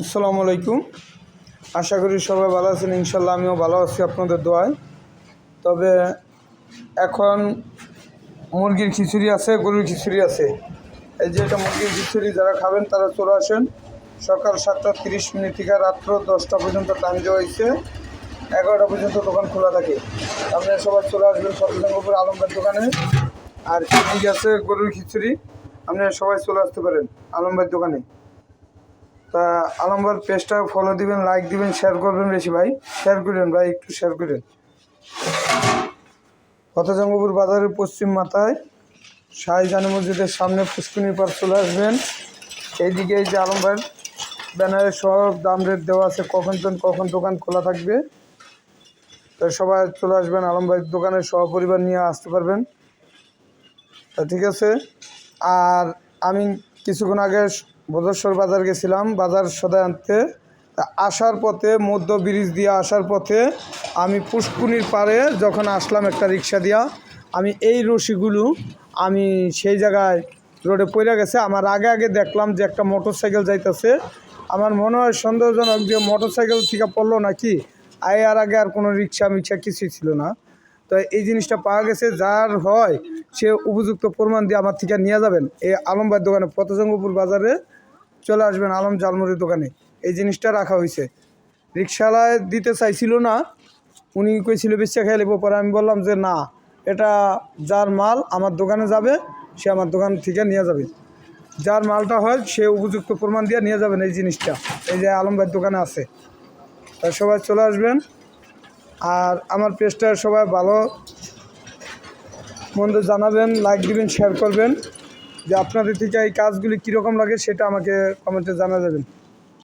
আসসালামু আলাইকুম। আশা করি সবাই ভালো আছেন। ইনশাল্লাহ আমিও ভালো আছি আপনাদের দোয়ায়। তবে এখন মুরগির খিচুড়ি আছে, গরুর খিচুড়ি আছে। এই যে এটা মুরগির খিচুড়ি, যারা খাবেন তারা চলে আসেন। সকাল 7টা 30 থেকে রাত্র 10টা পর্যন্ত টাইম দেওয়া হয়েছে। 11টা পর্যন্ত দোকান খোলা থাকে। আপনারা সবাই চলে আসবেন সত্যজঙ্গপুর আলমবাগ দোকানে। আর এদিকে আছে গরুর খিচুড়ি, আপনারা সবাই চলে আসতে পারেন আলমবাগ দোকানে। তা আলমবাগ পেজটা ফলো দিবেন, লাইক দিবেন, শেয়ার করবেন। বেশি ভাই শেয়ার করেন, ভাই একটু শেয়ার করেন। ফতেজঙ্গপুর বাজারের পশ্চিম মাথায় শাহজাহান মসজিদের সামনে পুষ্কুনির পার চলে আসবেন। এইদিকে এই যে আলমবাগ ব্যানারে সব দাম রেট দেওয়া আছে, কখন দোকান খোলা থাকবে। তাই সবাই চলে আসবেন আলমবাগ দোকানের সহপরিবার নিয়ে আসতে পারবেন। তা ঠিক আছে। আর আমি কিছুক্ষণ আগে বদরেশ্বর বাজার গেছিলাম বাজার সদাই আনতে। তা আসার পথে মধ্য ব্রিজ দিয়ে আসার পথে আমি পুষ্কুনির পাড়ে যখন আসলাম একটা রিক্সা দিয়া, আমি এই রশিগুলো আমি সেই জায়গায় রোডে পড়ে গেছে। আমার আগে দেখলাম যে একটা মোটর সাইকেল যাইতেছে। আমার মনে হয় সন্দেহজনক যে মোটর সাইকেল থেকে পড়লো নাকি। আর আগে আর কোনো রিক্সা মিক্সা কিছুই ছিল না। তো এই জিনিসটা পাওয়া গেছে, যার হয় সে উপযুক্ত প্রমাণ দিয়ে আমার থেকে নিয়ে যাবেন এই আলমবাগ দোকানে। ফতেজঙ্গপুর বাজারে চলে আসবেন আলম জালমুড়ির দোকানে। এই জিনিসটা রাখা হয়েছে। রিক্সাওয়ালায় দিতে চাইছিল না, উনি কইছিল বেচা খেয়ে নেবো। পরে আমি বললাম যে না, এটা যার মাল আমার দোকানে যাবে, সে আমার দোকান থেকে নিয়ে যাবে। যার মালটা হয় সে উপযুক্ত প্রমাণ দিয়ে নিয়ে যাবেন এই জিনিসটা। এই যে আলমবাগ দোকানে আছে, তাই সবাই চলে আসবেন। আর আমার পেজটা সবাই ভালো মন্দ জানাবেন, লাইক দিবেন, শেয়ার করবেন। যে আপনাদের থেকে এই কাজগুলি কীরকম লাগে সেটা আমাকে কমেন্টে জানা যাবেন।